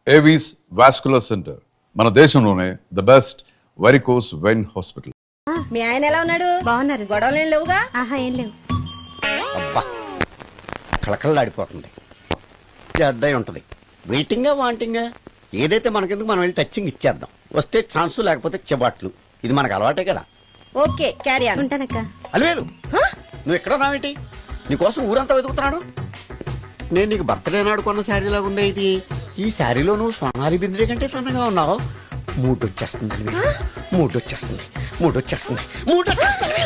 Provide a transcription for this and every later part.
Avis vascular centre, మన దేశంలోనే the best varicose vein hospital. మీ ఆయన ఎలా ఉన్నాడు? బాగున్నారు. గొడవలు ఏం లేవుగా? ఆహా, ఏం లేవు. అబ్బా కళకళలాడిపోతుంది. అద్దయి ఉంటది. వెయిటింగా వాంటింగా ఏదైతే మనకెందుకు, మనం వెళ్ళి టచ్చింగ్ ఇచ్చేద్దాం. వస్తే ఛాన్సు, లేకపోతే చెబాట్లు. ఇది మనకు అలవాటే కదా. Okay, carry on. ఉంటానక్క. అలివేలు, నువ్వు ఎక్కడ రావేంటి? నీకోసం ఊరంతా వెతుకుతున్నాడు. నేను నీకు బర్త్డే నాడు కొన్న శారీ లాగా ఉంది ఇది. ఈ శారీలో నువ్వు సోనాలి బింద్రే కంటే సన్నగా ఉన్నావు. మూడొచ్చేస్తుంది అలివేలు, మూడొచ్చేస్తుంది, మూడొచ్చేస్తుంది, మూడొచ్చేస్తుంది.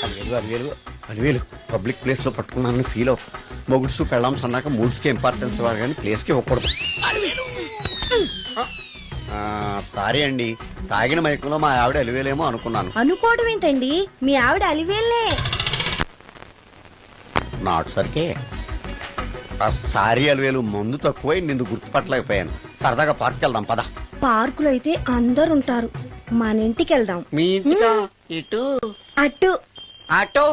అలివేలు అలివేలు అలివేలు, పబ్లిక్ ప్లేస్ లో పట్టుకున్నానని ఫీల్ అవ్వ. మొగుడ్సు పెళ్ళాం సన్నాక మూడ్స్ కి ఇంపార్టెన్స్ ఇవ్వాలి కానీ ప్లేస్ కి ఇవ్వకూడదు. సారీ అండి, తాగిన మైకంలో మా ఆవిడ అలివేలేమో అనుకున్నాను. అనుకోవడం ఏంటండి, మీ ఆవిడ అలివేలే. నాట్ సరికే. సారీ అలివేలు, మందు తక్కువై నిన్ను గుర్తుపట్టలేకపోయాను. సరదాగా పార్క్ వెళ్దాం పద. పార్కులో అయితే అందరు ఉంటారు, మన ఇంటికి వెళ్దాం. మీ ఇంటికా? ఇటు అటు ఆటో.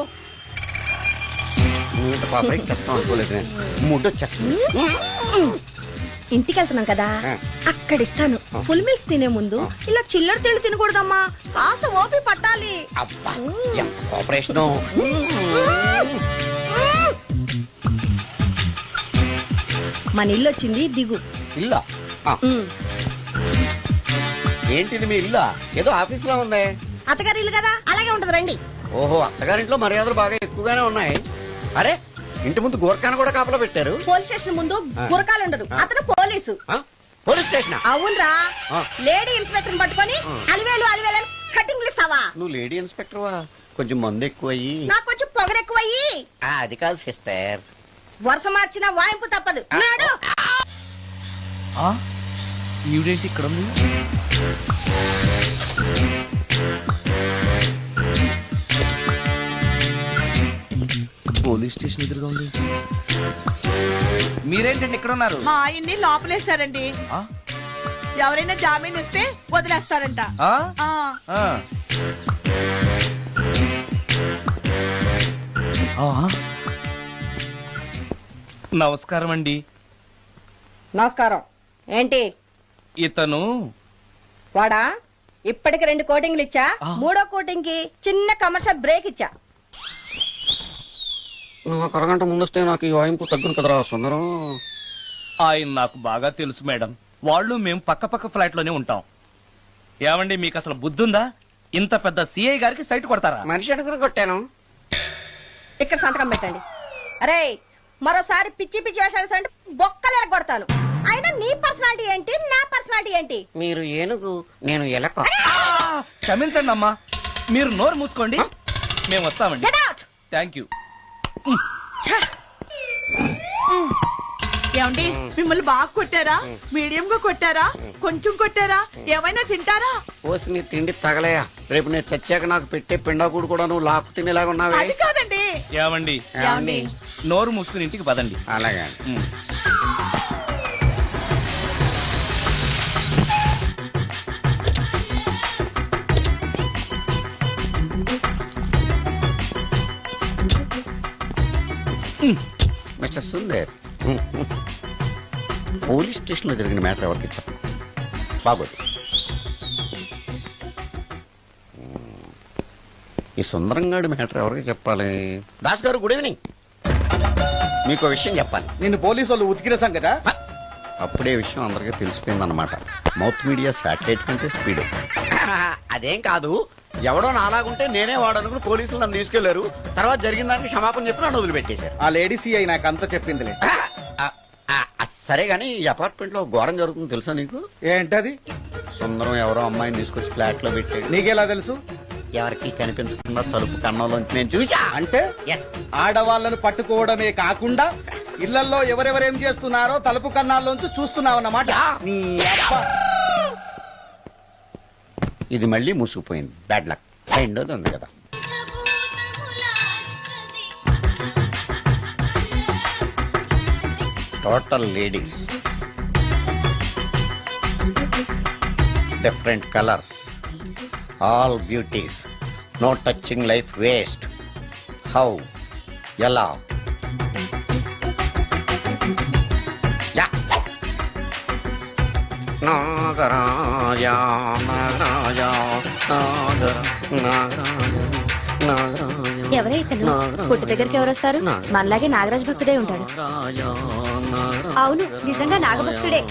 నువ్వు ఇంత పాపరేట్ చేస్తాం అనుకోలేదు నేను. మూడొచ్చేస్తుంది. ఇంటికి వెళ్తున్నాం కదా, అక్కడ ఇస్తాను. ఫుల్ మీల్స్ తినే ముందు ఇలా చిల్లర తిళ్ళు తినకూడదమ్మా, కాస్త ఓపి పట్టాలి. అబ్బా ఎంత కోఆపరేషన్. మన ఇల్లు వచ్చింది, దిగు. ఇల్లా? ఏంటిది మీ ఇల్లా? ఏదో ఆఫీస్ లో ఉంది. అత్తగారి ఇల్లు కదా, అలాగే ఉంటది, రండి. ఓహో, అత్తగారింట్లో మర్యాదలు బాగా ఎక్కువగానే ఉన్నాయి. అరే, ఇంటి ముందు గోర్ఖాను కూడా కాపలా పెట్టారు. పోలీస్ స్టేషన్ ముందు గురకాలు ఉండరు, అతను పోలీసు. Police station? అవునరా, లేడీ ఇన్స్పెక్టర్ పట్టుకొని అలివేలు అలివేలు కటింగ్లు ఇస్తావా? నువ్వు లేడీ ఇన్స్పెక్టర్ వా? కొంచెం మందు ఎక్కువయ్యి. నాకు కొంచెం పొగరు ఎక్కువయ్యి. అది కాదు సిస్టర్, వరుస మార్చిన వాయింపు తప్పదు. నాడు ఈవిడేంటి ఇక్కడ ఉంది? పోలీస్ స్టేషన్ ఎదురుగా ఉంది. మీరేంటండి ఇక్కడ ఉన్నారు? మా ఆయన్ని లోపలేశారండి. ఎవరైనా జామీన్ ఇస్తే వదిలేస్తారంట. నమస్కారం అండి. నమస్కారం. ఏంటి ఇతను? వాడా, ఇప్పటికి 2 కోటింగ్లు ఇచ్చా, 3వ కోటింగ్ కి చిన్న కమర్షియల్ బ్రేక్ ఇచ్చా. నువ్వు ఒక అరగంట ముందొస్తే నాకు ఈ వాయింపు తగ్గును కదరా సుందరం. ఆయన నాకు బాగా తెలుసు మేడం. వాళ్ళు మేము పక్క పక్క ఫ్లాట్ లోనే ఉంటాం. ఏమండి, మీకు అసలు బుద్ధుందా? ఇంత పెద్ద సిఐ గారికి సైట్ కొడతారా? మనిషి అడుగురు కొట్టాను. ఇక్కడ సంతకం పెట్టండి. అరే, మరోసారి పిచ్చి పిచ్చి వేషాలు అంటే బొక్కలు ఎరగొడతాను. అయినా నీ పర్సనాలిటీ ఏంటి, నా పర్సనాలిటీ ఏంటి? మీరు ఏనుగు, నేను ఎలక. క్షమించండి అమ్మా, మీరు నోరు మూసుకోండి, మేము వస్తామండి. Get out! Thank you. ఏమండి, మిమ్మల్ని బాగా కొట్టారా, మీడియం గా కొట్టారా, కొంచెం కొట్టారా, ఏమైనా తింటారా? పోసి నీ తిండి తగలయా. రేపు నేను చచ్చాక నాకు పెట్టే పిండాకుడు కూడా నువ్వు లాక్కు తినేలాగా ఉన్నావే. అది కాదండి. ఏమండి, నోరు మూసుకుని ఇంటికి పదండి. అలాగే. మిస్టర్ సుందర్, పోలీస్ స్టేషన్ లో జరిగిన మ్యాటర్ ఎవరికి చెప్పండి. బాగోదు. ఈ సుందరంగాడి మ్యాటర్ ఎవరికి చెప్పాలి? దాస్ గారు, గుడ్ ఈవినింగ్. మీకు విషయం చెప్పాలి. నిన్ను పోలీసు వాళ్ళు ఉతికిరేసాం కదా. అప్పుడే విషయం అందరికీ తెలిసిపోయిందన్నమాట. మౌత్ మీడియా శాటిలైట్ కంటే స్పీడ్. అదేం కాదు, ఎవడో నాలాగుంటే నేనే వాడనుకుని పోలీసులు నన్ను తీసుకెళ్లారు. తర్వాత జరిగిన దానికి క్షమాపణ చెప్పి నన్ను వదిలిపెట్టేశారు. ఆ లేడీ సిఐ నాకు అంతా చెప్పిందిలే. సరే గానీ ఈ అపార్ట్మెంట్ లో ఘోరం జరుగుతుంది తెలుసా నీకు? ఏంటది? సుందరం ఎవరో అమ్మాయిని తీసుకొచ్చి ఫ్లాట్ లో పెట్టాడు. నీకెలా తెలుసు? ఎవరికి కనిపించకుండా తలుపు కన్నంలోంచి నేను చూసా. అంటే ఆడవాళ్లను పట్టుకోవడమే కాకుండా ఇళ్లలో ఎవరెవరేం చేస్తున్నారో తలుపు కన్నాల్లోంచి చూస్తున్నావన్నమాట. నీ అబ్బా. ఇది మళ్ళీ మూసుకుపోయింది. Bad luck. రెండోది ఉంది కదా. Total ladies, different colours, all beauties, no touching life waste. How, ఎలా? నాగరాజ నాగరాజ ఎవరే ఇతను పుట్టు దగ్గరికి ఎవరు వస్తారు మనలాగే నాగరాజ్ భక్తుడే ఉంటాడు అవును నిజంగా నాగభక్తుడే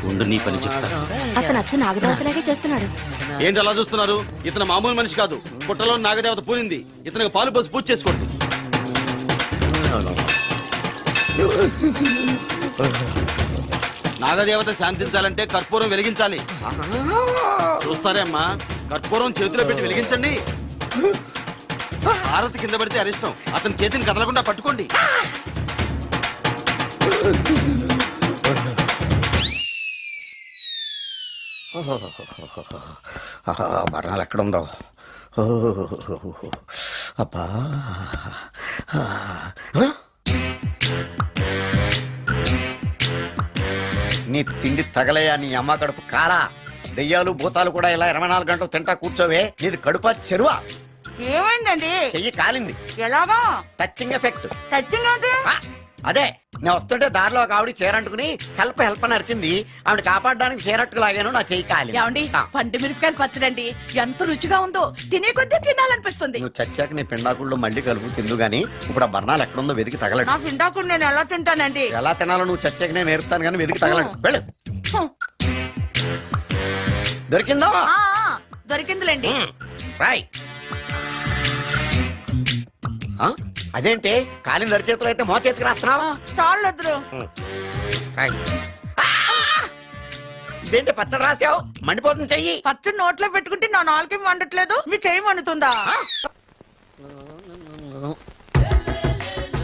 ఉండు నీ పని చెప్తా. అతను అచ్చు నాగదేవతలాగే చేస్తున్నాడు ఏంటి అలా చూస్తున్నారు? ఇతను మామూలు మనిషి కాదు. పుట్టలో నాగదేవత పూనింది. ఇతనికి పాలు పోసి పూజ చేసుకోండి. నాగదేవత శాంతించాలంటే కర్పూరం వెలిగించాలి. చూస్తారే అమ్మా, కర్పూరం చేతిలో పెట్టి వెలిగించండి. హారతి కింద పడితే అరిష్టం. అతని చేతిని కదలకుండా పట్టుకోండి. మరణాలు ఎక్కడుందో అబ్బా నీ తిండి తగలయా నీ అమ్మ కడుపు కాలా. దెయ్యాలు భూతాలు కూడా ఇలా 24 గంటలు తింటా కూర్చోవే. నీది కడుపా చెరువా? ఏమైందండి? చెయ్యి కాలింది. ఎలాగా? Touching effect. టచింగ్ అంటే? అదే నేను వస్తుంటే దారిలో ఒక ఆవిడ చీరంటుకుని హెల్ప్ అని అరిచింది. ఆవిడ కాపాడడానికి చీరట్టుకు లాగాను, నా చెయ్యి కాలి. ఏమండి, పండు మిరపకాయలు పచ్చడండి ఎంత రుచిగా ఉందో, తినే కొద్దీ తినాలనిపిస్తుంది. నువ్వు చచ్చాక నీ పిండాకుళ్ళు మళ్ళీ కలుపు తిందు గానీ ఇప్పుడు ఆ బర్ణాలు ఎక్కడుందో వెతికి తగలడు. నా పిండాకుడు నేను ఎలా తింటానండి? ఎలా తినాలో నువ్వు చచ్చాక నేను నేర్పుతాను కానీ వెతికి తగలడు. వెళ్ళు. దొరికిందో? ఆ, దొరికిందిలేండి. రాయ్. అదేంటి కాలింది అరిచేతులు అయితే మో చేతికి రాస్తున్నావు? చాలొద్దురు. ఇదేంటి పచ్చడి రాసావు? మండిపోతుంది చెయ్యి. పచ్చడి నోట్లో పెట్టుకుంటే నా నాలుగు వండట్లేదు, మీ చెయ్యి వండుతుందా?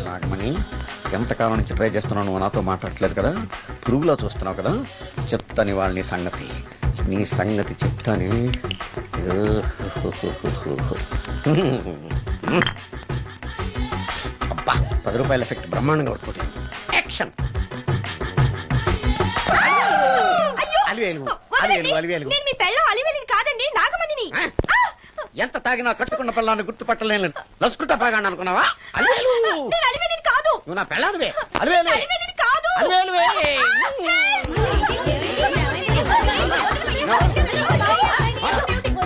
నాగమణి, ఎంతకాలం నుంచి ట్రై చేస్తున్నావు, నువ్వు నాతో మాట్లాడట్లేదు కదా, పురుగులో చూస్తున్నావు కదా, చెప్తాను వాళ్ళ నీ సంగతి చెప్తాను. అబ్బా 10 రూపాయల ఎఫెక్ట్ బ్రహ్మాండంగా కొట్టుకుంటే యాక్షన్. కాదండి, నాగమణిని. ఎంత తాగినా కట్టుకున్న పిల్లాన్ని గుర్తుపట్టలేను లసుకుంటా పాగాను అనుకున్నావా? అలివేలు కాదు, నువ్వు నా పిల్లానివే. అలివేలు కాదు. అలివేలువే.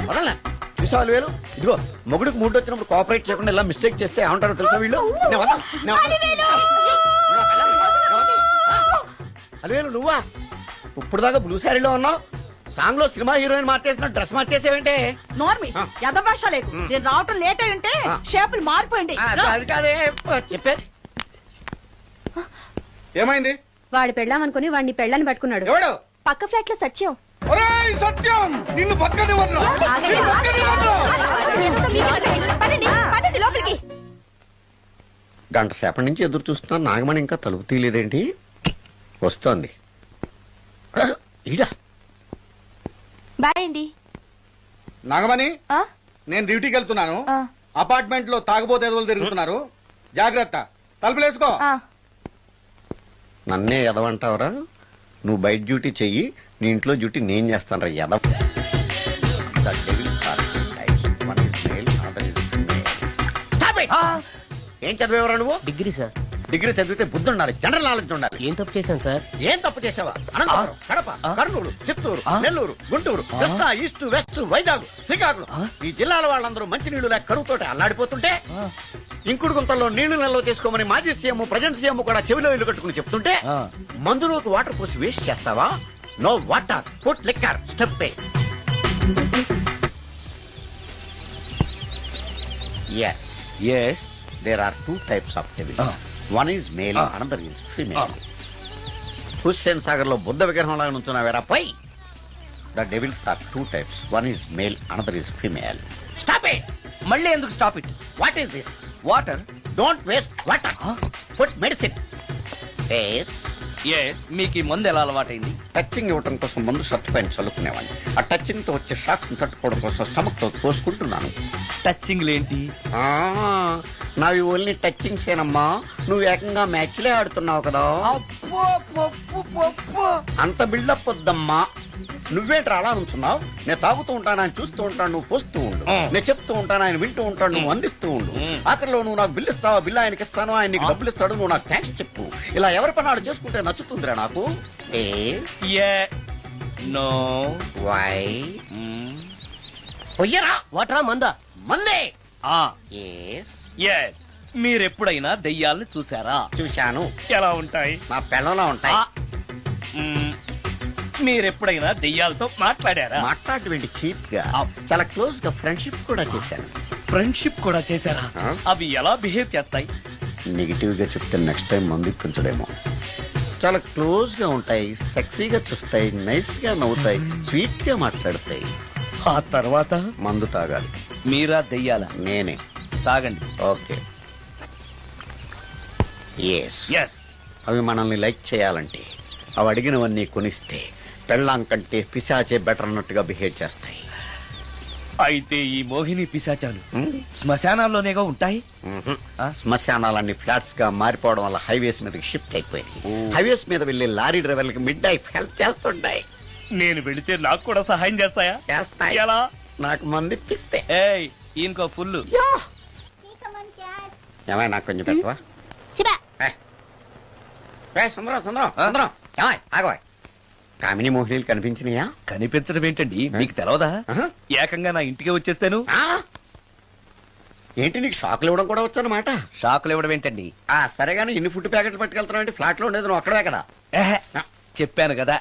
వదలనా? చూసావు అలివేలు? ఇదిగో మొగుడికి మూడు వచ్చినప్పుడు కోఆపరేట్ చేయకుండా ఇలా మిస్టేక్ చేస్తే ఏమంటారో తెలుసా వీళ్ళు? అలివేలు నువ్వా? ఇప్పుడు దాకా బ్లూ శారీలో ఉన్నావు, సాంగ్ లో సినిమా హీరోయిన్ మార్చేసిన డ్రెస్ మార్చేసేవంటే? నోర్మి యథభాష లేదు. నేను రావటం లేట్ అయి ఉంటే షేపులు మారిపోయింది. అది కాదే చెప్పే. ఏమైంది? వాడు పెళ్ళామనుకుని వాడిని పెళ్ళని పట్టుకున్నాడు. ఎవడు? పక్క ఫ్లాట్ లో సత్యం. ఒరేయ్ సత్యం, నిన్ను పక్కనివ్వను. లోపలికి. గంట సేపటి నుంచి ఎదురు చూస్తున్నా, నాగమణి ఇంకా తలుపు తీయలేదేంటి? వస్తోంది. ఈడా బాయ్ అండి. నాగమణి, ఆ? నేను డ్యూటీకి వెళ్తున్నాను. ఆ. అపార్ట్మెంట్ లో తాగుబోతే ఎదురు తిరుగుతున్నారు, జాగ్రత్త. తలుపులేసుకో. నన్నే ఎదవంటావురా? నువ్వు బయట డ్యూటీ చెయ్యి, నీ ఇంట్లో డ్యూటీ నేను చేస్తాను రా ఎదవ. ఏం చదివేవరా నువ్వు? Degree sir. డిగ్రీ చదివితే బుద్ధి ఉండాలి, జనరల్ నాలెడ్జ్ ఉండాలి. ఏం తప్పు చేశాను సార్? ఏం తప్పు చేసావా? అనంతపురం, కడప, కర్నూలు, చిత్తూరు, నెల్లూరు, గుంటూరు, కృష్ణా, ఈస్ట్, వెస్ట్, వైజాగ్, శ్రీకాకుళం, ఈ జిల్లాల వాళ్ళందరూ మంచి నీళ్లు లేక కరువుతోటి అల్లాడిపోతుంటే, ఇంకుడు గుంతల్లో నీళ్లు నిల్వ చేసుకోమని మాజీ సీఎం, ప్రజెంట్ సీఎం కూడా చెవిలో ఇల్లు కట్టుకుని చెప్తుంటే, మందులోకి వాటర్ పోసి వేస్ట్ చేస్తావా? No water, put liquor, step A. Yes, there are two types of devils. One is male, another is female. Hussain Sagar లో బుద్ధ విగ్రహం లాగా నుంచున్నావేరా పై. The devils are two types. One is male, another is female. Stop it! మళ్ళీ ఎందుకు stop it? What is this? Water. Don't waste water. Put medicine. Yes. మీకు ఈ మందు ఎలా అలవాటైంది? టచింగ్ ఇవ్వడం కోసం ముందు షర్ట్ పైన చల్లుకునేవాడిని. ఆ టచింగ్ తో వచ్చే షాక్స్ ని తట్టుకోవడం కోసం స్టమక్ తో పోసుకుంటున్నాను. టచింగ్ ఏంటి? నావి ఓన్లీ టచింగ్స్ ఏనమ్మా. నువ్వు ఏకంగా మ్యాచ్లే ఆడుతున్నావు కదా. అంత బిల్డప్ వద్దమ్మా. నువ్వేంట్రా అలా నుంచున్నావు? నేను తాగుతూ ఉంటాను, ఆయన చూస్తూ ఉంటాను, నువ్వు పోస్తూ ఉండు. నేను చెప్తూ ఉంటాను, ఆయన వింటూ ఉంటాడు, నువ్వు అందిస్తూ ఉండు. ఆఖరిలో నువ్వు నాకు బిల్లు ఇస్తావా, బిల్లు ఆయనకి ఇస్తాను, ఆయన నీకు డబ్బులు ఇస్తాడు, నువ్వు నాకు థ్యాంక్స్ చెప్పు. ఇలా ఎవరి పని ఆడు చేసుకుంటే నచ్చుతుందిరా నాకు. నో వై పొయ్యరా వాటరా మందా మందే. ఎస్ మీరెప్పుడైనా దెయ్యాల్ని చూసారా? చూశాను. ఎలా ఉంటాయి? మా పిల్లలా ఉంటాయి. మీరెప్పుడైనా దెయ్యాలతో మాట్లాడారా? మాట్లాడేటువంటి చీప్ గా చాలా క్లోజ్ గా ఫ్రెండ్షిప్ కూడా చేశాను. ఫ్రెండ్షిప్ కూడా చేశారా? అవి ఎలా బిహేవ్ చేస్తాయి? నెగిటివ్ గా చెప్తే నెక్స్ట్ టైం మందు ఇప్పించడేమో. చాలా క్లోజ్ గా ఉంటాయి, సెక్సీగా చూస్తాయి, నైస్ గా నవ్వుతాయి, స్వీట్ గా మాట్లాడతాయి. ఆ తర్వాత మందు తాగాలి. మీరా దెయ్యాల? నేనే. తాగండి. ఓకే. ఎస్. ఎస్ అవి మనల్ని లైక్ చేయాలంటే అవి అడిగినవన్నీ కొనిస్తే పెళ్ళాం కంటే పిశాచే బెటర్ అన్నట్టుగా బిహేవ్ చేస్తాయి. అయితే ఈ మోహిని పిశాచాలు శ్మశానాల్లోనేగా ఉంటాయి? శ్మశానాలన్నీ ఫ్లాట్స్ గా మారిపోవడం వల్ల హైవేస్ మీదకి షిఫ్ట్ అయిపోయింది. హైవేస్ మీద వెళ్లి లారీ డ్రైవర్లకి మిడ్ నైట్ హెల్ప్ చేస్తుంటాయి. నేను వెళితే నాకు కూడా సహాయం చేస్తాయా? చేస్తాయి. ఎలా? నాకు మంది ఇప్పిస్తే. ఏయ్ ఈయనకో ఫుల్. ఏమై నాకు కొంచెం పెట్టవా? సుందరం సుందరం సుందరం ఏమై ఆగవా? కామిని మోహినీలు కనిపించినాయా? కనిపించడం ఏంటండి, మీకు తెలవదా? ఏకంగా నా ఇంటికి వచ్చేస్తాను. ఏంటి నీకు షాకులు ఇవ్వడం కూడా వచ్చానమాట? షాకులు ఇవ్వడం ఏంటండి? సరేగాని ఇన్ని ఫుడ్ ప్యాకెట్లు పట్టుకెళ్తున్నావు? ఫ్లాట్ లో ఉండేది నువ్వు అక్కడే కదా. చెప్పాను కదా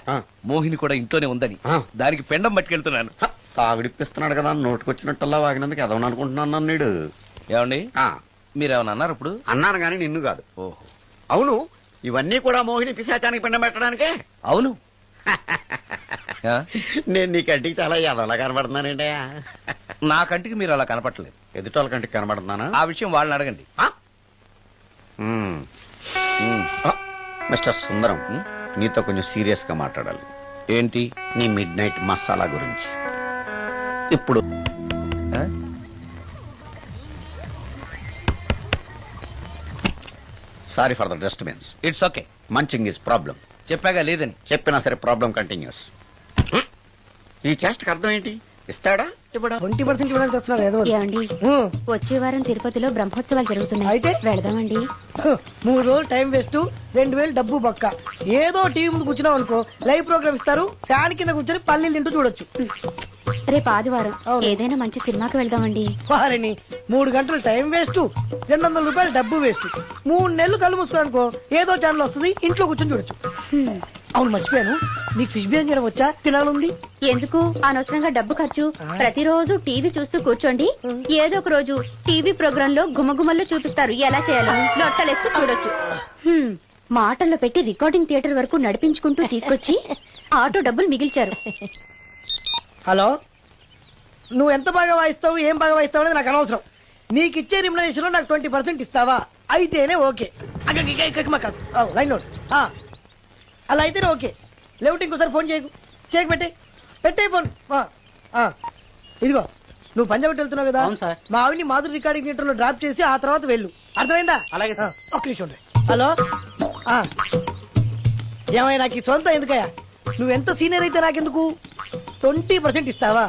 మోహిని కూడా ఇంట్లోనే ఉందని. దానికి పెండం పట్టుకెళ్తున్నాను. తాగుడిప్పిస్తున్నాడు కదా, నోటుకొచ్చినట్టల్లా వాగినందుకు ఎదవని అనుకుంటున్నాను నీడు. ఏమండి మీరేమన్నా అన్నారు ఇప్పుడు? అన్నాను గాని నిన్ను కాదు. ఓహో అవును, ఇవన్నీ కూడా మోహిని పిశాచానికి పిండం పెట్టడానికే. అవును. నేను నీ కంటికి చాలా ఎదవలా కనబడుతున్నానండి. నా కంటికి మీరు అలా కనపడలేదు. ఎదుటోళ్ళ కంటికి కనబడుతున్నానా? ఆ విషయం వాళ్ళని అడగండి. మిస్టర్ సుందరం, నీతో కొంచెం సీరియస్ గా మాట్లాడాలి. ఏంటి? నీ మిడ్ నైట్ మసాలా గురించి. ఇప్పుడు sorry for the disturbance. It's okay. Munching is problem. చెప్పాగా లేదని. చెప్పినా సరే ప్రాబ్లం కంటిన్యూస్. ఈ చేష్టకి అర్థం ఏంటి? ఇస్తాడా ఇవ్వడా? 20% ఇవ్వడానికి వస్తున్నారు ఏదో. ఏమండి వచ్చే వారం తిరుపతిలో బ్రహ్మోత్సవాలు జరుగుతున్నాయి. అయితే వెళదామండి. 3 రోజులు టైం వేస్ట్, 2000 డబ్బు బొక్క. ఏదో టీవీ ముందు కూర్చున్నాం అనుకో, లైవ్ ప్రోగ్రామ్ ఇస్తారు, ఫ్యాన్ కింద కూర్చొని పల్లీలు తింటూ చూడొచ్చు. రేపు ఆదివారం ఏదైనా మంచి సినిమాకి వెళ్దామండి. వారిని 3 గంటలు టైం వేస్ట్, 200 రూపాయలు డబ్బు వేస్ట్. 3 నెలలు కళ్ళు మూసుకోనుకో ఏదో ఛానల్ వస్తుంది, ఇంట్లో కూర్చొని చూడొచ్చు. అవును మర్చిపోయాను, నీకు ఫిష్ బిర్యానీ చేయడం వచ్చా? తినాలుంది. ఎందుకు అనవసరంగా డబ్బు ఖర్చు? ప్రతిరోజు టీవీ చూస్తూ కూర్చోండి, ఏదో ఒక రోజు టీవీ ప్రోగ్రామ్ లో గుమగుమల్లో చూపిస్తారు ఎలా చేయాలో. లొట్టలేస్తూ చూడొచ్చు. మాటల్లో పెట్టి రికార్డింగ్ థియేటర్ వరకు నడిపించుకుంటూ తీసుకొచ్చి ఆటో డబ్బులు మిగిల్చారు. హలో, నువ్వు ఎంత బాగా వాయిస్తావు, ఏం బాగా వాయిస్తావు అనేది నాకు అనవసరం. నీకు ఇచ్చే రిమ్యునరేషన్ లో నాకు 20% ఇస్తావా? అయితేనే ఓకే. Line note. అలా అయితేనే ఓకే. లేవుటి ఇంకోసారి ఫోన్ చేయకు. చేయకు, పెట్టే ఫోన్. ఇదిగో నువ్వు పంజాబ్ వెళ్తున్నావు కదా, మా ఆవిని మాధురి రికార్డింగ్ థియేటర్ లో డ్రాప్ చేసి ఆ తర్వాత వెళ్ళు. అర్థమైందా? అలాగే. ఒక్క నిమిషం ఉండు. హలో, ఏమైనా నాకు ఈ సొంత ఎందుకయ్యా? నువ్వెంత సీనియర్ అయితే నాకెందుకు? 20% ఇస్తావా?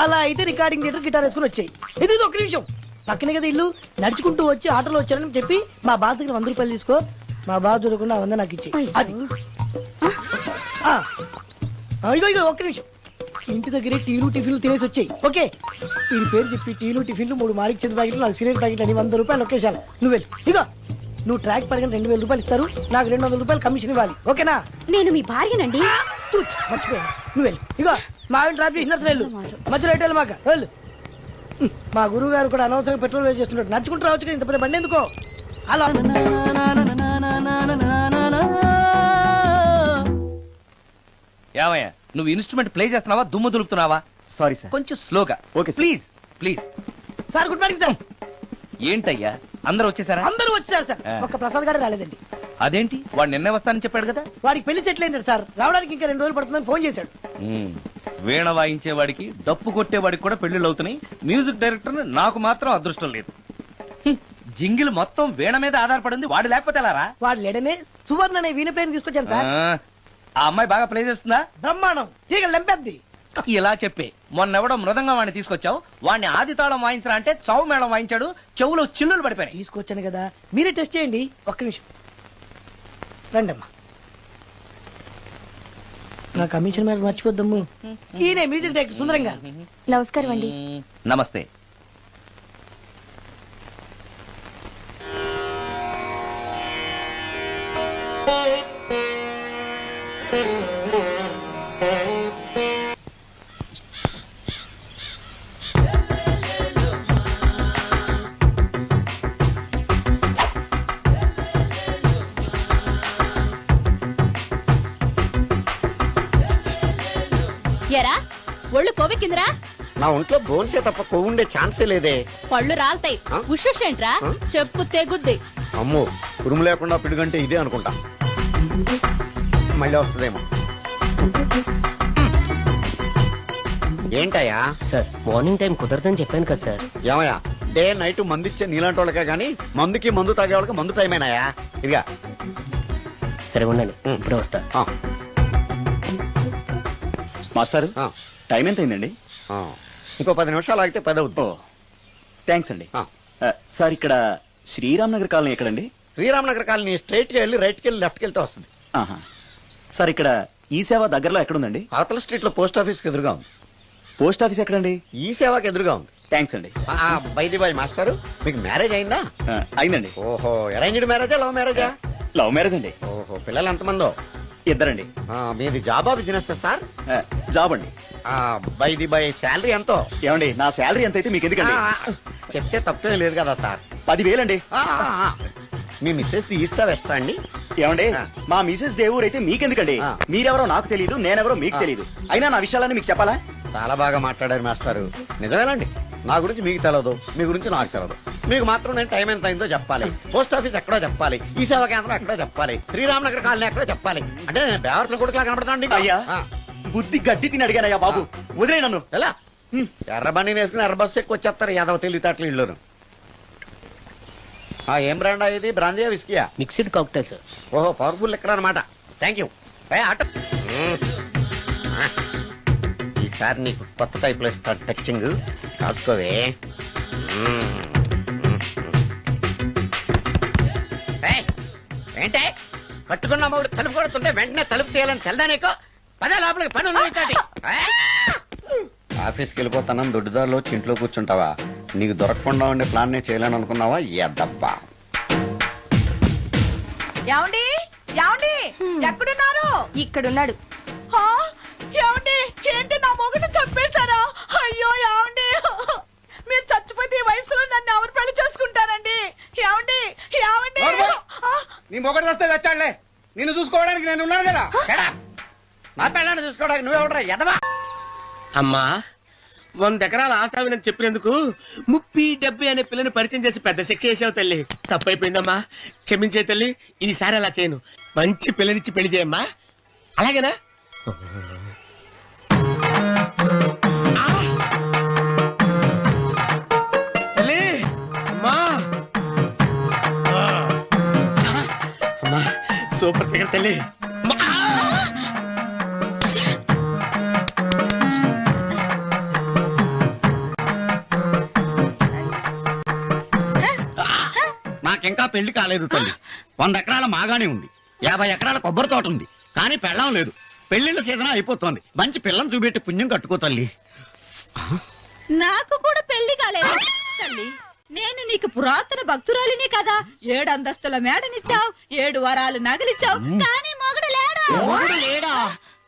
అలా అయితే రికార్డింగ్ థియేటర్ గిటార్ వేసుకుని వచ్చాయి. ఇది ఒక్క నిమిషం, పక్కనే కదా ఇల్లు. నడుచుకుంటూ వచ్చి ఆటోలో వచ్చారని చెప్పి మా బాస్ దగ్గర 100 రూపాయలు తీసుకో. మా బాస్ దొరకకుండా 100 నాకు ఇచ్చి. అది ఇగో ఒక్క నిమిషం. ఇంటి దగ్గరే టీలు టిఫిన్లు తినేసి వచ్చాయి. ఓకే, వీడి పేరు చెప్పి టీలు టిఫిన్లు 3 మాలిక్ చెంది ప్యాకెట్లు, 4 సిగరెట్ ప్యాకెట్లు అని 100 రూపాయలు ఒకేసారి. నువ్వు వెళ్ళు. ఇగో నువ్వు ట్రాక్ పడగానే 2000 రూపాయలు ఇస్తారు, నాకు 200 రూపాయలు కమిషన్ ఇవ్వాలి. ఓకేనా? నేను మీ భార్యనండి. మర్చిపోయాను. నువ్వు వెళ్ళు. ఇగో మా ఆవిడ డ్రాప్ చేసినట్టు వెళ్ళు. మధ్యలో ఎట్టాలి మాక వెళ్ళు. మా గురువు గారు కూడా అనవసరంగా పెట్రోల్ వేస్ట్ చేస్తున్నాడు. నడుచుకుంటూ రావచ్చు కదా, ఇంత పెద్ద బండి ఎందుకో. అలా ఏమయ్యా నువ్వు ఇన్స్ట్రుమెంట్ ప్లే చేస్తున్నావా, దుమ్ము దులుపుతున్నావా? Sorry sir. కొంచెం స్లోగా. Okay please please. Sir good morning sir. ఏంటయ్యా అందరూ వచ్చేసారా? అందరూ వచ్చారు సార్, ఒక్క ప్రసాద్ గారు రాలేదండి. అదేంటి, వాడు నిన్నే వస్తానని చెప్పాడు కదా. వాడికి పెళ్లి సెటిల్ అయింది సార్, రావడానికి ఇంకా 2 రోజులు పడుతుందని ఫోన్ చేశాడు. వీణ వాయించేవాడికి డప్పు కొట్టేవాడికి కూడా పెళ్లిళ్ళు అవుతున్నాయి. మ్యూజిక్ డైరెక్టర్ నాకు మాత్రం అదృష్టం లేదు. జింగిల్ మొత్తం వీణ మీద ఆధారపడింది, వాడు లేకపోతే ఎలారా? వాడు లేడనే సువర్ణ అనే వీణ ప్లేయర్ తీసుకొచ్చాను సార్. ఆ అమ్మాయి బాగా ప్లే చేస్తుందా? బ్రహ్మాండం తీగ లెంపెద్ది. ఇలా చెప్పి మొన్నెవడో మృదంగం వాడిని తీసుకొచ్చావు, వాడిని ఆది తాళం వాయించరా అంటే చౌ మేళం వాయించాడు, చెవులో చిల్లులు పడిపోయాయి. తీసుకొచ్చాను కదా, మీరే టెస్ట్ చేయండి. ఒక్క నిమిషం రండమ్మా. నా కమిషన్ మీద మర్చిపోద్దమ్ము. ఈయనే మ్యూజిక్ డైరెక్టర్ సుందరం గారు. నమస్కారం అండి. నమస్తే. ఎరా ఒళ్ళు కొవ్వెక్కిందిరా? నా ఒంట్లో బోన్సే తప్ప కొవ్వు ఉండే ఛాన్సే లేదే. పళ్ళు రాల్తాయి. ఆ? ఉషేంట్రా? చెప్పు తెగుద్ది. అమ్మో, ఉరుము లేకుండా పిడుగంటే ఇదే అనుకుంటా. మళ్ళీ వస్తుందేమో. ఏంటయ్యా? సార్ మార్నింగ్ టైం కుదరదని చెప్పాను కదా సార్. ఏమయ్యా, డే నైట్ మందు ఇచ్చే నీలాంటి వాళ్ళకే గానీ మందుకి మందు తాగే వాళ్ళకి మందు టైం అయినాయా? ఇదిగా సరే ఉండండి, ఇప్పుడే వస్తా. మాస్టర్ ఆ. టైం ఎంత అయిందండి? ఇంకో 10 నిమిషాలు ఆగితే 10 అవుతుంది. థ్యాంక్స్ అండి. సార్ ఇక్కడ శ్రీరామ్ నగర్ కాలనీ ఎక్కడండి? శ్రీరామ్ నగర్ కాలనీ స్ట్రైట్ గా వెళ్ళి రైట్ కి వెళ్ళి లెఫ్ట్ కి వెళ్తే వస్తుంది. ఆహా. సార్ ఇక్కడ ఈ సేవ దగ్గరలో ఎక్కడుందండి? అవతల స్ట్రీట్ లో పోస్ట్ ఆఫీస్ కి ఎదురుగా ఉంది. పోస్ట్ ఆఫీస్ ఎక్కడండి? ఈ సేవకి ఎదురుగా ఉంది. థ్యాంక్స్ అండి. బైది బాయ్ మాస్టర్, మీకు మ్యారేజ్ అయిందా? అయిందండి. ఓహో, అరేంజ్డ్ మ్యారేజా లవ్ మ్యారేజా? లవ్ మ్యారేజ్ అండి. ఓహో, పిల్లలు ఎంతమందో? ఇద్దరండి. మీది జాబా బిజినెస్ సార్? జాబ్ అండి. బైది బాయ్ శాలరీ ఎంతో? ఏమండి, నా శాలరీ ఎంత అయితే మీకు ఎందుకండి? చెప్తే తప్పేం లేదు కదా సార్. 10,000 అండి. మీ మిస్సెస్ తీస్తా వేస్తా అండి. ఏమండి, మా మిసెస్ దేవూర్ అయితే మీకెందుకండి? మీరెవరో నాకు తెలియదు, నేనెవరో మీకు తెలియదు. అయినా నా విషయాలన్నీ మీకు చెప్పాలా? చాలా బాగా మాట్లాడారు మాస్టారు. నిజమేనండి, నా గురించి మీకు తెలియదు, మీ గురించి నాకు తెలియదు. మీకు మాత్రం నేను టైం ఎంత అయిందో చెప్పాలి, పోస్ట్ ఆఫీస్ ఎక్కడో చెప్పాలి, ఈ సేవా కేంద్రం ఎక్కడో చెప్పాలి, శ్రీరామ్ నగర్ కాలనీ ఎక్కడో చెప్పాలి. అంటే నేను బేవర్స్ కొడుకులా కనబడతాండి. అయ్యా, బుద్ధి గడ్డి తిని అడిగానయ్యా బాబు, వదిలే నన్ను. ఎలా ఎర్ర బండి వేసుకుని ఎర్ర బస్సు ఎక్కువ వచ్చేస్తారు యాదవ తెలివితేటలు ఇల్లును. ఏం బ్రాండ్ ఇది? బ్రాంజియా విస్కియా? Mixed cocktail sir. ఓహో, పవర్ఫుల్ ఎక్కడ అనమాట. Thank you. ఆటో ఈసారి నీకు కొత్త టైప్ లో ఇస్తా టచ్చింగ్, కాసుకోవే. ఏంటే కట్టుకున్న మూడు తలుపు కొడుతుంటే వెంటనే తలుపు తీయాలని తెల్దా నీకు? పదే లోపలికి పని ఉంది. ఆఫీస్కి వెళ్ళిపోతానని దొడ్డిదారిలో ఇంట్లో కూర్చుంటావా? నీకు దొరకకుండా ఉండే ప్లాన్ నేను చేయలేను అనుకున్నావా? ఎద్దబ్బా. ఏమండి ఏమండి ఎక్కడున్నారు? ఇక్కడున్నాడు. హా? ఏమండి, ఏంటి నా మొగుడు చంపేశారా? అయ్యో ఏమండి, మీరు చచ్చిపోతే ఈ వయసులో నన్ను ఎవరు పెళ్లి చేసుకుంటారండి? ఏమండి ఏమండి? నీ మొగడు వస్తే వచ్చాడులే, నిన్ను చూసుకోవడానికి నేను ఉన్నాను కదా. నా పెళ్ళాన్ని చూసుకోవడానికి నువ్వెవడరా ఎదవా? అమ్మా, 100 ఎకరాల ఆశావినని చెప్పినందుకు 30-70 అనే పిల్లని పరిచయం చేసి పెద్ద శిక్ష చేసావు తల్లి. తప్పైపోయిందమ్మా, క్షమించే తల్లి. ఈసారి అలా చేయను, మంచి పిల్లనిచ్చి పెళ్లి చేయమ్మా. అలాగేనా? తల్లి, అమ్మా, అమ్మా, సూపర్ ఫిగర్ తల్లి. నాకింకా పెళ్లి కాలేదు తల్లి. 100 ఎకరాల మాగానే ఉంది, 50 ఎకరాల కొబ్బరి తోట ఉంది, కానీ పెళ్ళం లేదు. పెళ్లిళ్ళ సీజన్ అయిపోతోంది. మంచి పిల్లని చూపెట్టి పుణ్యం కట్టుకో తల్లి. నాకు కూడా పెళ్లి కాలేదు తల్లి. నేను నీకు పురాతన భక్తురాలిని కదా. 7 అంతస్తుల మేడనిచ్చావు, 7 వరాలు నగలిచ్చావు, కానీ మొగుడు లేడా? మొగుడు లేడా?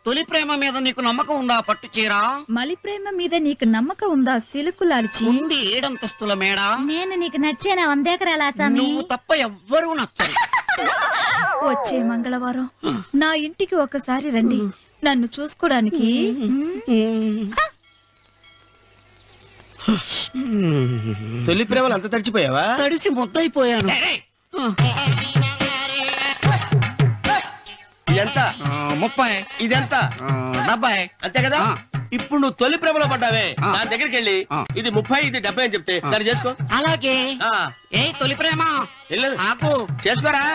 తొలి ప్రేమ మీద నీకు నమ్మకం ఉందా? పట్టు చీరా. మలి ప్రేమ మీద నీకు నమ్మకం ఉందా? సిలుకులాల్చి ఉంది 7 అంతస్తుల మేడ. నేను నీకు నచ్చేనా? 100 ఎకరాల ఆసామి. నువ్వు తప్ప ఎవ్వరూ నచ్చరు. వచ్చే మంగళవారం నా ఇంటికి ఒకసారి రండి, నన్ను చూసుకోడానికి. తొలి ప్రేమలు అంత తడిచిపోయావా? తడిసి ముద్దయిపోయాను. ఎంత? 30. ఇదెంత? 70. అంతే కదా. ఇప్పుడు నువ్వు తొలి ప్రేమలో పడ్డావే, నా దగ్గరికి వెళ్ళి ఇది 30 ఇది 70 అని చెప్తే దాన్ని చేసుకో. అలాగే. ఏ తొలి ప్రేమ వెళ్ళు, నాకు చేసుకోరా.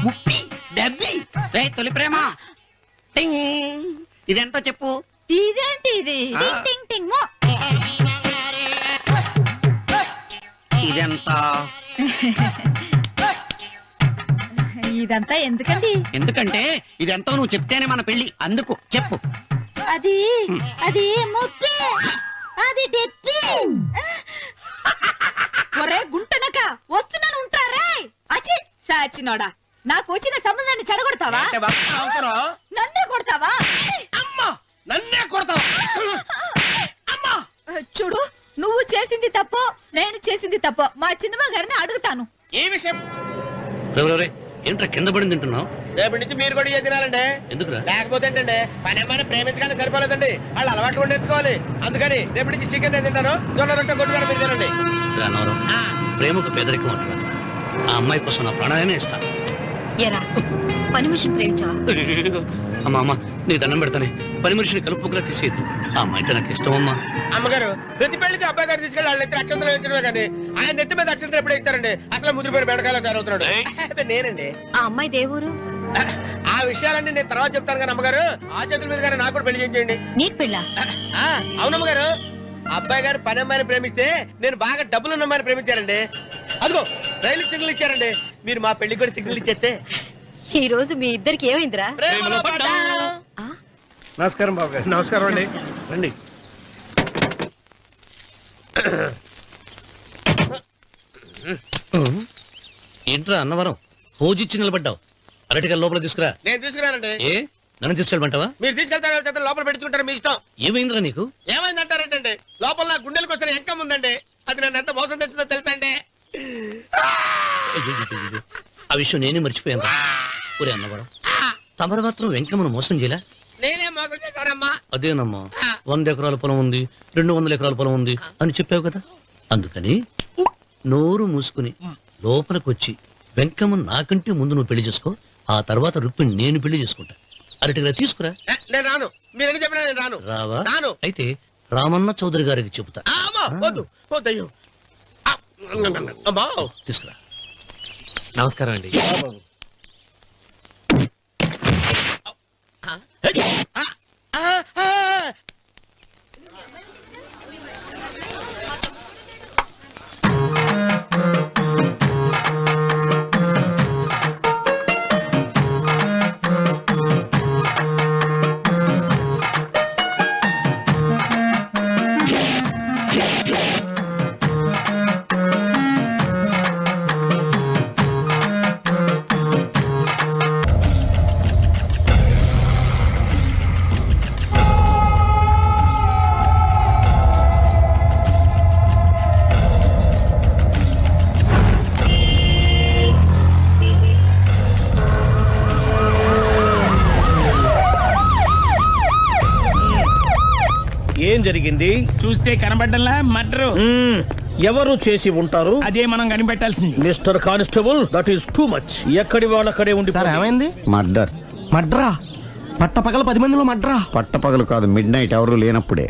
30, 70. ఏ తొలి ప్రేమ ఇదెంతో చెప్పు. ఇదేంటి ఇది టింగ్ టింగ్ టింగ్ మో. ఇదెంత? ఇదంతా ఎందుకండి? ఎందుకంటే ఇదెంతో నువ్వు చెప్తేనే మన పెళ్లి. అందుకు చెప్పు. అది అది ముప్పి, అది డెప్పి. ఒరే గుంటనక వస్తున్నాను ఉంటారే. అచి సాచినోడా, నాకు వచ్చిన సంబంధాన్ని చెడగొడతావా? అంటే బాబు అవసరం. నన్నే కొడతావా? అమ్మా నన్నే కొడతావు. అమ్మా చూడు, నువ్వు చేసింది తప్పో నేను చేసింది తప్పో మా చిన్నమ్మ గారిని అడుగుతాను. ఈ విషయం ఏంట్రా కింద పడింది తింటున్నావు? రేపటి నుంచి మీరు కూడా ఇదే తినాలండి. ఎందుకురా? లేకపోతే ఏంటండి, పని అమ్మాయిని ప్రేమించగానే సరిపోలేదండి, వాళ్ళు అలవాట్లు కూడా నేర్చుకోవాలి. అందుకని రేపటి నుంచి చికెన్ నేను తింటాను, జొన్న రొట్టె కొట్టుకొని మీరు తినండి. అన్నవరం ప్రేమకు పేదరికం అంటారు. ఆ అమ్మాయి కోసం నా ప్రాణాలనే ఇస్తాను. ఎరా పని మనిషిని ప్రేమించావా? అమ్మా అమ్మ నీ దండం పెడతానే, పని మనిషిని కలుపుకులా తీసేయద్దు. ఆ అమ్మాయి అంటే నాకు ఇష్టం అమ్మా. అమ్మగారు ప్రతి పెళ్లికి అబ్బాయి గారు తీసుకెళ్ళి వాళ్ళ ఎత్తి అక్షంతలు వేయించడమే కానీ ఆయన నెత్తి మీద అక్షంతలు ఎప్పుడు ఇస్తారండి? అసలు ముద్దుపోయిన బెండకాయలు తయారవుతున్నాడు. నేనండి. ఆ అమ్మాయి దేవురు ఆ విషయాలన్నీ నేను తర్వాత చెప్తాను కానీ అమ్మగారు, ఆ చేతుల మీద కానీ నాకు కూడా పెళ్లి చేయండి. నీకు పెళ్ళా? అవునమ్మగారు, అబ్బాయి గారు పని అమ్మాయిని ప్రేమిస్తే నేను బాగా డబ్బులు ఉన్న అమ్మాయిని ప్రేమించారండి. అదిగో రైలు సిగ్నల్ ఇచ్చారండి. మీరు మా పెళ్లి కూడా సిగ్నల్ ఇచ్చేస్తే ఈ రోజు మీ ఇద్దరికి ఏమైందిరా? ప్రేమలో పడ్డాం. నమస్కారం బాబు గారు. నమస్కారం అండి. రండి. ఏంట్రా అన్నవరం పూజిచ్చి నిలబడ్డావు? అరటిగా లోపల తీసుకురా. నేను తీసుకురానండి. ఏ నన్ను తీసుకెళ్ళమంటావా? మీరు తీసుకెళ్తారు, లోపల పెట్టుకుంటారు, మీ ఇష్టం. ఏమైందిరా నీకు? ఏమైందంటారేంటండి? లోపల నా గుండెలకు వచ్చిన ఎంకం ఉందండి, అది నన్ను ఎంత మోసం తెచ్చిందో తెలుసా అండి? అయ్యయ్యయ్యయ్యో. ఆ విషయం నేనే మర్చిపోయాను. ఒరే అన్నవరం, తమరు మాత్రం వెంకమ్మను మోసం చేయలే? నేనే మోసం చేశానమ్మా. అదేనమ్మా, 100 ఎకరాల పొలం ఉంది, 200 ఎకరాల పొలం ఉంది అని చెప్పావు కదా. అందుకని నోరు మూసుకుని లోపలికి వచ్చి వెంకమ్మ నాకంటే ముందు నువ్వు పెళ్లి చేసుకో. ఆ తర్వాత రుక్మిణి నేను పెళ్లి చేసుకుంటా. అరటిగా తీసుకురా. నేను రాను. మీరని చెప్పినా నేను రాను. రావా? రాను. అయితే రామన్న చౌదరి గారికి చెబుతా. అమ్మా, వద్దు వద్దయ్యో. అమ్మా తీసుకురా. నమస్కారం అండి. ఏం జరిగింది? చూస్తే కనబడ్డంలా మర్డరు. ఎవరు చేసి ఉంటారు? అదే మనం కనిపెట్టాల్సింది. Mister constable, that is too much. ఎక్కడి వాళ్ళక్కడే ఉండి. ఏమైంది? మర్డర్. మడ్రా పట్ట పగల 10 మందిలో మడ్రా. పట్టపగలు కాదు, మిడ్ నైట్ ఎవరు లేనప్పుడే.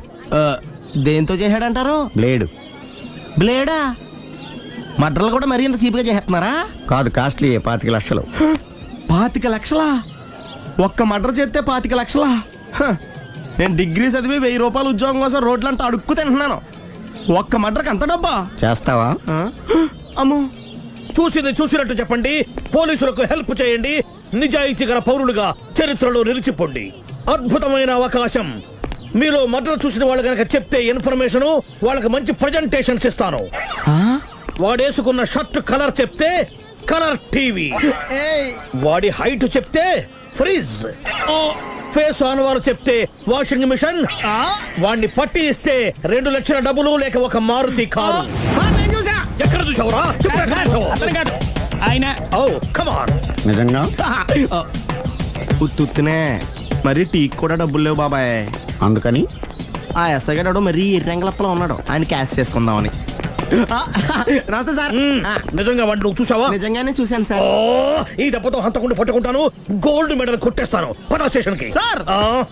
దేంతో చేశాడంటారు? బ్లేడ్. బ్లేడా? మడ్రలు కూడా మరీ ఇంత చీప్గా చేస్తున్నారా? కాదు, కాస్ట్లీ 25 లక్షలు. 25 లక్షలా? ఒక్క మడ్ర చేస్తే 25 లక్షలా? హ, నేను డిగ్రీ చదివి 1000 రూపాయలు ఉద్యోగం కోసం రోడ్లంతా అడుక్కు తింటున్నాను. ఒక్క మడ్రకు అంత డబ్బా? చేస్తావా? అమ్మో, చూసింది చూసినట్టు చెప్పండి. పోలీసులకు హెల్ప్ చేయండి. నిజాయితీ గల పౌరులుగా చరిత్రలో నిలిచిపోండి. అద్భుతమైన అవకాశం. మీలో మర్డర్ చూసిన వాళ్ళు కనుక చెప్తే ఇన్ఫర్మేషన్, వాళ్ళకి మంచి ప్రజెంటేషన్స్ ఇస్తాను. వాడేసుకున్న షర్ట్ కలర్ చెప్తే కలర్ టీవీ, వాడి హైట్ చెప్తే ఫ్రిజ్, ఫేస్ ఆన్ వారు చెప్తే వాషింగ్ మిషన్, వాడిని పట్టి ఇస్తే 2 లక్షల డబ్బులు లేక ఒక మారుతి కారు. ఎక్కడ చూసావురా? అతను కాదు ఆయన. Oh come on. నిజంగా? ఉత్తునే మరి టీకి కూడా డబ్బులు లేవు బాబాయ్. అందుకని ఆ ఎస్ఐ గారు మరీ ఎర్రంగలప్పలో ఉన్నాడు, ఆయన క్యాష్ చేసుకుందామని. నమస్తే సార్. నిజంగా వాడిని నువ్వు చూసావా? నిజంగానే చూశాను సార్. ఈ దెబ్బతో హంతకుండా పట్టుకుంటాను, గోల్డ్ మెడల్ కొట్టేస్తాను. పద స్టేషన్ కి. సార్,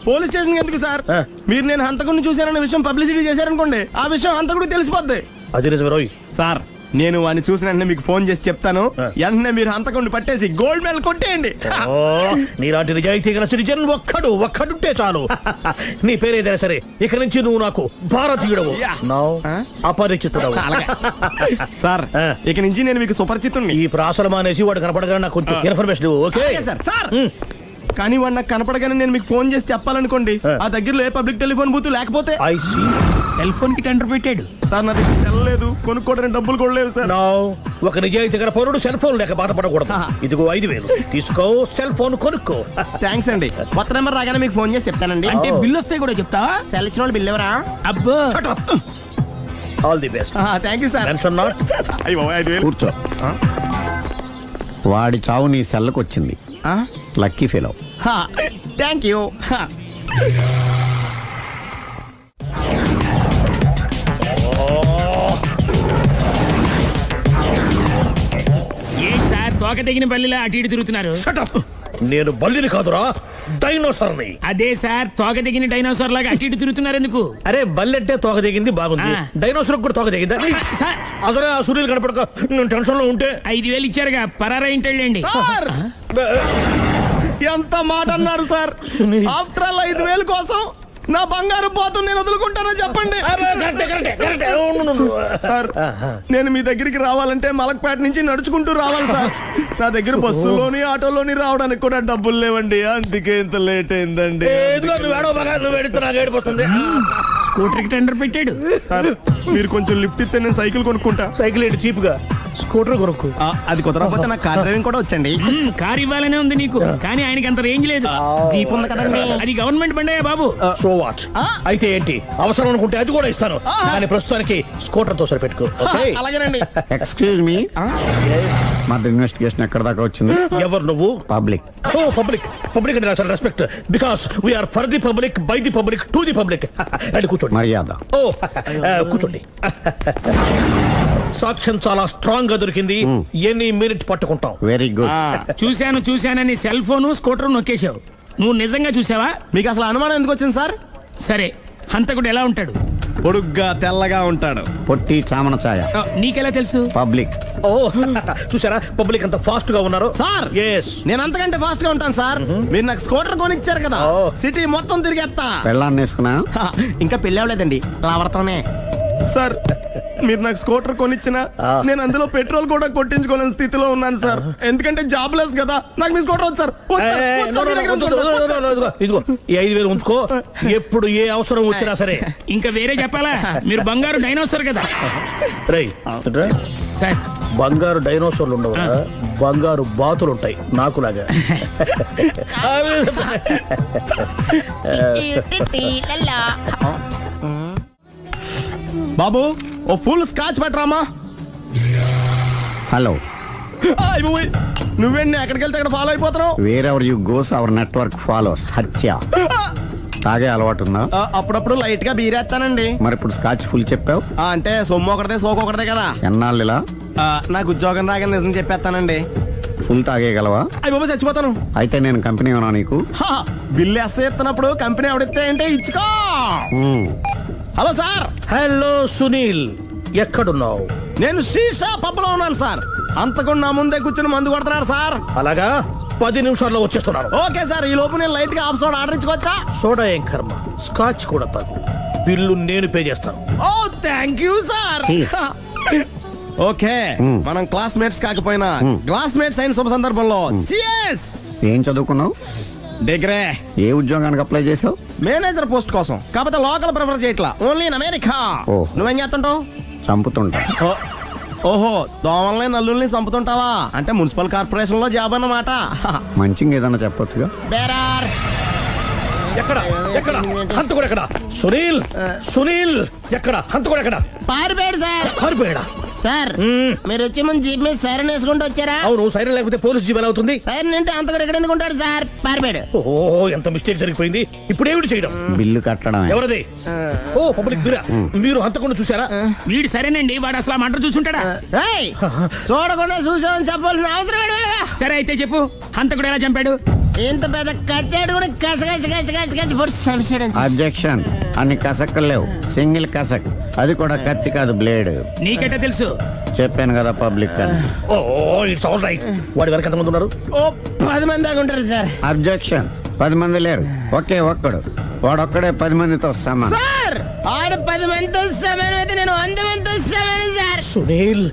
పోలీస్ స్టేషన్ ఎందుకు సార్? మీరు నేను హంతకుడిని చూశానన్న విషయం పబ్లిసిటీ చేశారనుకోండి, ఆ విషయం హంతకుడికి తెలిసిపోద్ది. అది నిజమే రోయ్. సార్, నేను వాడిని చూసిన వెంటనే మీకు ఫోన్ చేసి చెప్తాను. వెంటనే మీరు హంతకుండా పట్టేసి గోల్డ్ మెడల్ కొట్టేయండి. నీలాంటి నిజాయితీ గల సిటిజన్ ఒక్కడుంటే చాలు. నీ పేరేదైనా సరే ఇక నుంచి నువ్వు నాకు భారతీయుడవు, అపరిచితుడవు. సార్ ఇక నుంచి నేను మీకు సుపరిచితుణ్ణి. ఈ ప్రాసలం అనేసి వాడు కనపడగానే నాకు కొంచెం ఇన్ఫర్మేషన్ ఓకే సార్. కానీ వాడు నాకు కనపడగానే నేను మీకు ఫోన్ చేసి చెప్పాలనుకోండి, ఆ దగ్గరలో ఏ పబ్లిక్ టెలిఫోన్ బూత్ లేకపోతే సెల్ ఫోన్ కి టెండర్ పెట్టాడు. సార్ నా దగ్గర సెల్ లేదు, కొనుక్కోవడానికి డబ్బులు కూడా లేవు సార్. ఒక నిజాయితీ గల పౌరుడు సెల్ ఫోన్ లేక బాధపడకూడదు. ఇదిగో 5,000 తీసుకో, సెల్ ఫోన్ కొనుక్కో. థ్యాంక్స్ అండి. కొత్త నెంబర్ రాగానే మీకు ఫోన్ చేసి చెప్తానండి. అంటే బిల్లు వస్తే కూడా చెప్తావా? సెల్ ఇచ్చిన వాళ్ళు బిల్ ఎవరా? అబ్బో all the best. Thank you sir. Tension not. కూర్చో. వాడి చావు నీ సెల్లకు వచ్చింది. Lucky fellow. Thank you. ఏం సార్ తోక తెగిన బల్లిలా అటు ఇటు తిరుగుతున్నారు? నేను బల్లిని కాదురా, డైనోసార్ని. అదే సార్ తోక తెగిన డైనోసార్ లాగా అటు ఇటు తిరుగుతున్నారు ఎందుకు? అరే బల్లెట్టే తోక దిగింది బాగుంది, డైనోసార్ కూడా తోక దిగిందా? సార్ అదరే ఆ సూర్యులు కనపడక నేను టెన్షన్ లో ఉంటే 5,000 ఇచ్చారుగా, పరారా ఇంటండి. ఎంత మాట అన్నారు సార్? ఆఫ్టర్ ఆల్ 5,000 కోసం నా బంగారు పోతు నేను వదులుకుంటానో చెప్పండి సార్. నేను మీ దగ్గరికి రావాలంటే మలక్పేట నుంచి నడుచుకుంటూ రావాలి సార్. నా దగ్గర బస్సులోని ఆటోలోని రావడానికి కూడా డబ్బులు లేవండి, అందుకే ఇంత లేట్ అయిందండి. స్కూటర్ కి టెండర్ పెట్టాడు సార్. మీరు కొంచెం లిఫ్ట్ ఇస్తే నేను సైకిల్ కొనుక్కుంటా. సైకిల్ ఏంటి చీప్ గా, స్కూటర్ కొనుక్కు. అది కుదరకపోతే నాకు కార్ డ్రైవింగ్ కూడా వచ్చండి. కార్ ఇవ్వాలనే ఉంది నీకు, కానీ ఆయనకి అంత రేంజ్ లేదు. జీప్ ఉంది కదండి. అది గవర్నమెంట్ బండయా బాబు. So what? అయితే ఏంటి, అవసరం అనుకుంటే అది కూడా ఇస్తాను, కానీ ప్రస్తుతానికి స్కూటర్ తో సరిపెట్టుకో. అలాగేనండి. ఎక్స్క్యూజ్ మీ, మా ఇన్వెస్టిగేషన్ ఎక్కడ దాకా వచ్చింది? ఎవరు నువ్వు? పబ్లిక్. ఓ పబ్లిక్. పబ్లిక్ అంటే నాకు respect, because we're for the public, by the public, to the public. And కూర్చోండి. మర్యాద. ఓ కూర్చోండి. సాక్ష్యం చాలా స్ట్రాంగ్ గా దొరికింది, ఎనీ మినిట్ పట్టుకుంటాం. Very good. చూశానని సెల్ ఫోన్ స్కూటర్ నొక్కేశావు. నువ్వు నిజంగా చూసావా? మీకు అసలు అనుమానం ఎందుకు వచ్చింది సార్? సరే, హంతకుడు ఎలా ఉంటాడు? పొడుగ్గా తెల్లగా ఉంటాడు. పొట్టి చామన ఛాయ. నీకెలా తెలుసు? పబ్లిక్. ఓ చూసారా పబ్లిక్ అంత ఫాస్ట్ గా ఉన్నారు సార్. ఎస్, నేను అంతకంటే ఫాస్ట్ గా ఉంటాను సార్. మీరు నాకు స్కూటర్ కొనిచ్చారు కదా, సిటీ మొత్తం తిరిగేస్తా. పెళ్ళాన్ని వేసుకున్నా? ఇంకా పెళ్ళి అవ్వలేదండి, లావర్తోనే. సార్ మీరు నాకు స్కూటర్ కొనిచ్చిన నేను అందులో పెట్రోల్ కూడా కొట్టించుకోలేని స్థితిలో ఉన్నాను సార్. ఎందుకంటే జాబ్ లెస్ కదా. నాకు మీ స్కూటర్ వద్దు సార్. ఇదిగో ఈ 5,000 ఉంచుకో, ఎప్పుడు ఏ అవసరం వచ్చినా సరే. ఇంకా వేరే చెప్పాలా? మీరు బంగారు డైనోసార్ కదా. రేయ్ సార్, బంగారు డైనోసార్లు ఉండవు, బంగారు బాతులు ఉంటాయి నాకులాగా. బాబు ఓ ఫుల్ స్కాచ్ పెట్టరామా. హలో. నువ్వేండి ఎక్కడికి వెళ్తే అక్కడ ఫాలో అయిపోతున్నావు? Wherever you goes our network follows. హత్య. తాగే అలవాటు ఉందా? అప్పుడప్పుడు లైట్ గా బీరేస్తానండి. మరి ఇప్పుడు స్కాచ్ ఫుల్ చెప్పావు అంటే సొమ్ము ఒకటిదే సోకు ఒకటిదే కదా. ఎన్నాళ్ళు ఇలా? నాకు ఉద్యోగం రాగానే నిజం చెప్పేస్తానండి. ఫుల్ తాగేయగలవా? అయ్యి బాబు చచ్చిపోతాను. అయితే నేను కంపెనీ ఉన్నా నీకు? బిల్లు ఎస్ ఎత్తినప్పుడు కంపెనీ ఎవడితే అంటే ఇచ్చుకో. Hello sir. హలో సునీల్, ఎక్కడున్నావు? నేను శీషా పబ్ లో ఉన్నాను సార్. అంతకుండా నా ముందే కూర్చుని మందు కొడుతున్నాడు సార్. అలాగా, 10 నిమిషాల్లో వచ్చేస్తున్నాను. Okay sir. ఈ లోపు నేను లైట్ గా హాఫ్ సోడా ఆర్డర్ ఇచ్చుకోవచ్చా? సోడా ఏం కర్మ, స్కాచ్ కూడా తాగు. బిల్లు నేను పే చేస్తాను. ఓ థ్యాంక్ యూ సార్. ఓకే, మనం క్లాస్మేట్స్ కాకపోయినా క్లాస్మేట్స్ అయిన శుభ సందర్భంలో cheers. ఏం చదువుకున్నావు? డిగ్రీ. ఏ ఉద్యోగానికి అప్లై చేసావు? మేనేజర్ పోస్ట్ కోసం. కాకపోతే లోకల్ ప్రిఫర్ చేయట్లా, ఓన్లీ ఇన్ అమెరికా. నువ్వేం చేస్తుంటావు? చంపుతుంటా. ఓహో, దోమల్ని నల్లుల్ని చంపుతుంటావా? అంటే మున్సిపల్ కార్పొరేషన్ లో జాబ్ అన్నమాట. మంచిగా ఏదన్నా చెప్పొచ్చుగా. బేరార్. ఎక్కడ ఎక్కడ హంతకుడు ఎక్కడ? సునీల్, సునీల్ ఎక్కడ? హంతకుడు ఎక్కడ? పారిపోయాడు సార్. పారిపోయాడా? సార్ మీరు వచ్చే ముందు జీప్ మీద సైరన్ వేసుకుంటూ వచ్చారా? అవును, సైరన్ లేకపోతే పోలీస్ జీప్ ఎలా అవుతుంది? సైరన్ అంటే అంతకుడు ఎక్కడ ఎందుకు ఉంటాడు సార్? పారిపోయాడు. ఓ ఎంత మిస్టేక్ జరిగిపోయింది. ఇప్పుడు ఏమిటి చేయడం? బిల్లు కట్టడం. ఎవరది? ఓ పబ్లిక్ బిరా. మీరు హంతకుండా చూసారా? వీడు సరేనండి, వాడు అసలు మంట చూసుంటాడా? చూడకుండా చూసామని చెప్పాల్సిన అవసరం ఏంటి? సరే అయితే చెప్పు, హంతకుడు ఎలా చంపాడు? ఇంత పెద్ద కచ్చాడు కూడా కస అబ్జెక్షన్. అన్ని కసక్కలు లేవు, సింగిల్ కసక్. అది కూడా కత్తి కాదు, బ్లేడ్. నీకెట్టా తెలుసు? చెప్పాను కదా పబ్లిక్ అని. Oh it's all right. వాడి వరకు ఎంతమంది ఉన్నారు? ఓ 10 మంది దాకా ఉంటారు సార్. అబ్జెక్షన్. 10 మంది లేరు, ఒకే ఒక్కడు. వాడొక్కడే 10 మందితో సమానం. సార్ ఆడు 10 మందితో సమానం అయితే నేను 100 మందితో సమానం సార్. సునీల్